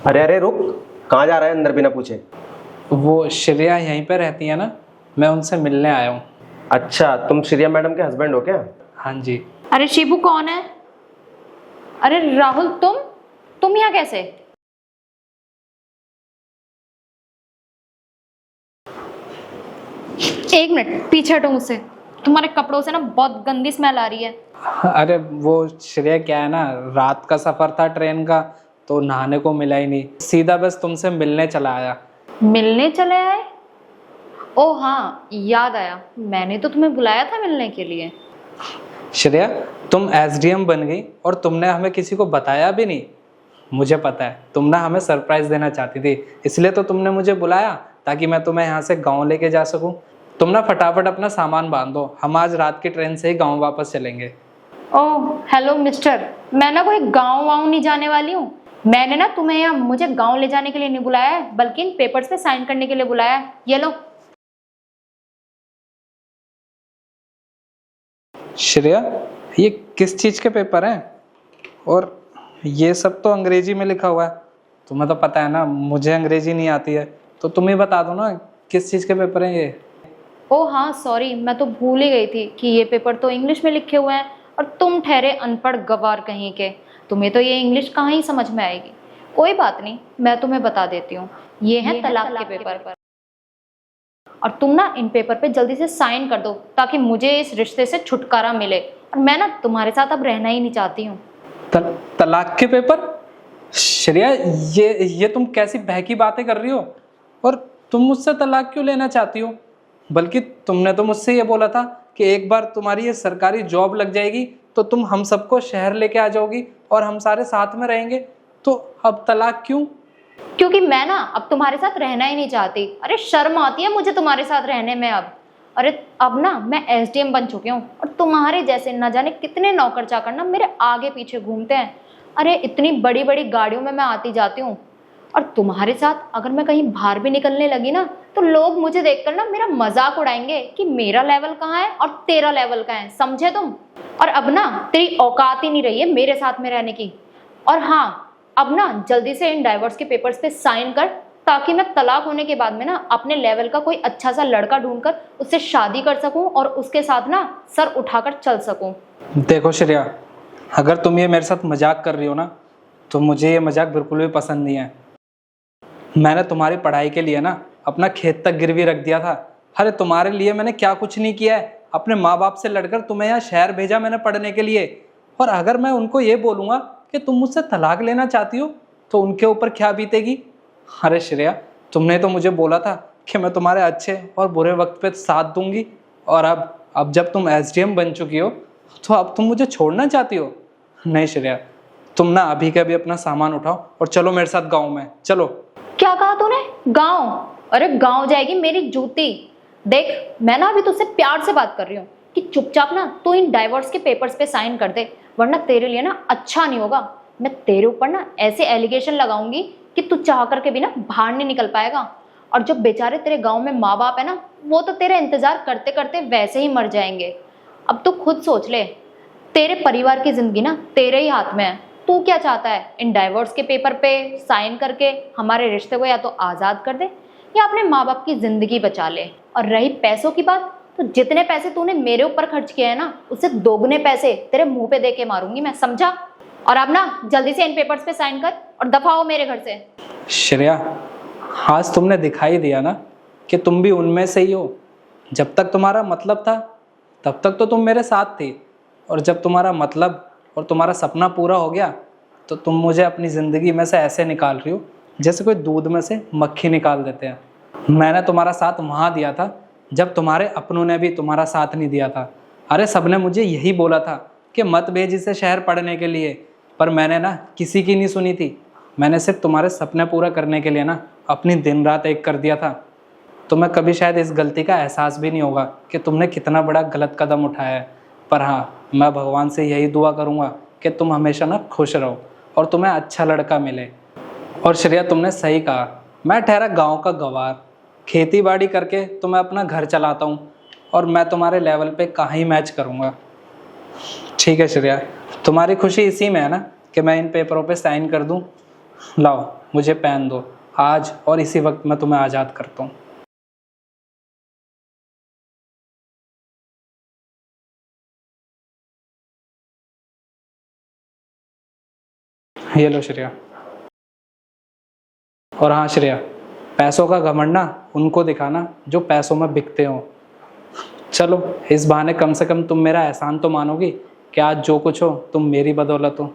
अरे अरे रुक, कहाँ जा रहा है अंदर बिना पूछे? वो श्रेया यहीं पे रहती है ना, मैं उनसे मिलने आया हूँ। अच्छा, तुम श्रेया मैडम के हस्बैंड हो क्या? हाँ जी। अरे शिबू कौन है? अरे राहुल, तुम यहाँ कैसे? एक मिनट पीछे हटो मुझसे, तुम्हारे कपड़ों से ना बहुत गंदी स्मेल आ रही है। अरे वो श्रेया क्या है ना, रात का सफ़र था ट्रेन का, तो नहाने को मिला ही नहीं, सीधा बस तुमसे मिलने चला आया। मिलने चले आए? ओ हाँ, याद आया, मैंने तो तुम्हें बुलाया था मिलने के लिए। श्रेया, तुम एसडीएम बन गई और तुमने हमें किसी को बताया भी नहीं। मुझे पता है तुम ना हमें सरप्राइज देना चाहती थी, इसलिए तो तुमने मुझे बुलाया ताकि मैं तुम्हें यहाँ से गांव लेके जा सकूं। तुम ना फटाफट अपना सामान बांध दो, हम आज रात की ट्रेन से ही गांव वापस चलेंगे। ओह हेलो मिस्टर, मैं ना कोई गाँव वाँव नहीं जाने वाली हूँ। मैंने ना तुम्हें यहाँ मुझे गाँव ले जाने के लिए नहीं बुलाया है, बल्कि इन पेपर्स पे साइन करने के लिए बुलाया है। ये लो। श्रेया, ये किस चीज़ के पेपर हैं? और ये सब तो अंग्रेजी में लिखा हुआ है। तुम्हें तो पता है ना मुझे अंग्रेजी नहीं आती है, तो तुम ही बता दो ना किस चीज़ के पेपर हैं ये। ओह हाँ सॉरी, मैं तो भूल ही गई थी कि ये पेपर तो इंग्लिश में लिखे हुए हैं और तुम ठहरे अनपढ़ गवार कहीं के, तुम्हें तो ये इंग्लिश कहाँ ही समझ में आएगी। कोई बात नहीं, मैं तुम्हें बता देती हूँ, ये है तलाक के पेपर। और तुम ना इन पेपर पे जल्दी से साइन कर दो ताकि मुझे इस रिश्ते से छुटकारा मिले, और मैं ना तुम्हारे साथ अब रहना ही नहीं चाहती हूँ। तलाक के पेपर? श्रेया, ये तुम कैसी बहकी बातें कर रही हो? और तुम मुझसे तलाक क्यों लेना चाहती हो? बल्कि तुमने तो मुझसे ये बोला था कि एक बार तुम्हारी ये सरकारी जॉब लग जाएगी तो तुम हम सबको शहर लेके आ जाओगी और हम सारे साथ में रहेंगे, तो अब तलाक क्यों? क्योंकि मैं ना अब तुम्हारे साथ रहना ही नहीं चाहती। अरे शर्म आती है मुझे तुम्हारे साथ रहने में अब। अरे अब ना मैं एसडीएम बन चुकी हूँ और तुम्हारे जैसे न जाने कितने नौकर चाकर ना मेरे आगे पीछे घूमते हैं। अरे इतनी बड़ी बड़ी गाड़ियों में मैं आती जाती हूँ, और तुम्हारे साथ अगर मैं कहीं बाहर भी निकलने लगी ना तो लोग मुझे देखकर ना मेरा मजाक उड़ाएंगे कि मेरा लेवल कहाँ है और तेरा लेवल कहाँ है, समझे तुम? और अब ना तेरी औकात ही नहीं रही है मेरे साथ में रहने की। और हाँ, अब ना जल्दी से इन डाइवोर्स के पेपर्स पे साइन कर ताकि मैं तलाक होने के बाद में ना अपने लेवल का कोई अच्छा सा लड़का ढूंढकर उससे शादी कर सकूं और उसके साथ ना सर उठाकर चल सकूं। देखो श्रेया, अगर तुम ये मेरे साथ मजाक कर रही हो ना, तो मुझे ये मजाक बिल्कुल भी पसंद नहीं है। मैंने तुम्हारी पढ़ाई के लिए ना अपना खेत तक गिरवी रख दिया था। अरे तुम्हारे लिए मैंने क्या कुछ नहीं किया है, अपने माँ बाप से लड़कर तुम्हें यहाँ शहर भेजा मैंने पढ़ने के लिए। और अगर मैं उनको ये बोलूँगा कि तुम मुझसे तलाक लेना चाहती हो तो उनके ऊपर क्या बीतेगी? अरे श्रेया, तुमने तो मुझे बोला था कि मैं तुम्हारे अच्छे और बुरे वक्त पे साथ दूंगी, और अब जब तुम एसडीएम बन चुकी हो तो अब तुम मुझे छोड़ना चाहती हो? नहीं श्रेया, तुम ना अभी के अभी अपना सामान उठाओ और चलो मेरे साथ गाँव में चलो। क्या कहा तूने? गाँव? अरे गाँव जाएगी मेरी जूती। देख मैं ना अभी तुझसे प्यार से बात कर रही हूँ कि चुपचाप ना तू इन डाइवोर्स के पेपर्स पे साइन कर दे, वरना तेरे लिए ना अच्छा नहीं होगा। मैं तेरे ऊपर ना ऐसे एलिगेशन लगाऊंगी कि तू चाह करके भी ना बाहर नहीं निकल पाएगा। और जो बेचारे तेरे गांव में माँ बाप है ना, वो तो तेरा इंतजार करते करते वैसे ही मर जाएंगे। अब तू खुद सोच ले, तेरे परिवार की जिंदगी ना तेरे ही हाथ में है। तू क्या चाहता है? इन डाइवोर्स के पेपर पे साइन करके हमारे रिश्ते को या तो आज़ाद कर दे या अपने माँ बाप की जिंदगी बचा ले। और रही पैसों की बात, तो जितने पैसे तूने मेरे ऊपर खर्च किए हैं ना, उससे दोगुने पैसे तेरे मुंह पे दे के मारूंगी मैं, समझा? और अब ना जल्दी से इन पेपर्स पे साइन कर और दफा हो मेरे घर से। श्रेया, आज तुमने दिखाई दिया ना कि तुम भी उनमें से ही हो। जब तक तुम्हारा मतलब था तब तक तो तुम मेरे साथ थी, और जब तुम्हारा मतलब और तुम्हारा सपना पूरा हो गया तो तुम मुझे अपनी ज़िंदगी में से ऐसे निकाल रही हो जैसे कोई दूध में से मक्खी निकाल देते हैं। मैंने तुम्हारा साथ वहाँ दिया था जब तुम्हारे अपनों ने भी तुम्हारा साथ नहीं दिया था। अरे सबने मुझे यही बोला था कि मत भेज इसे शहर पढ़ने के लिए, पर मैंने ना किसी की नहीं सुनी थी। मैंने सिर्फ तुम्हारे सपने पूरा करने के लिए ना अपनी दिन रात एक कर दिया था। तुम्हें कभी शायद इस गलती का एहसास भी नहीं होगा कि तुमने कितना बड़ा गलत कदम उठाया है। पर हाँ, मैं भगवान से यही दुआ करूँगा कि तुम हमेशा ना खुश रहो और तुम्हें अच्छा लड़का मिले। और श्रेया, तुमने सही कहा, मैं ठहरा गांव का गवार, खेती बाड़ी करके तो मैं अपना घर चलाता हूँ, और मैं तुम्हारे लेवल पे कहाँ ही मैच करूँगा। ठीक है श्रेया, तुम्हारी खुशी इसी में है ना कि मैं इन पेपरों पे साइन कर दूँ। लाओ, मुझे पहन दो आज, और इसी वक्त मैं तुम्हें आज़ाद करता हूँ। ये लो श्रेया। और हाँ श्रेया, पैसों का घमंड ना उनको दिखाना जो पैसों में बिकते हो। चलो इस बहाने कम से कम तुम मेरा एहसान तो मानोगी कि आज जो कुछ हो तुम मेरी बदौलत हो।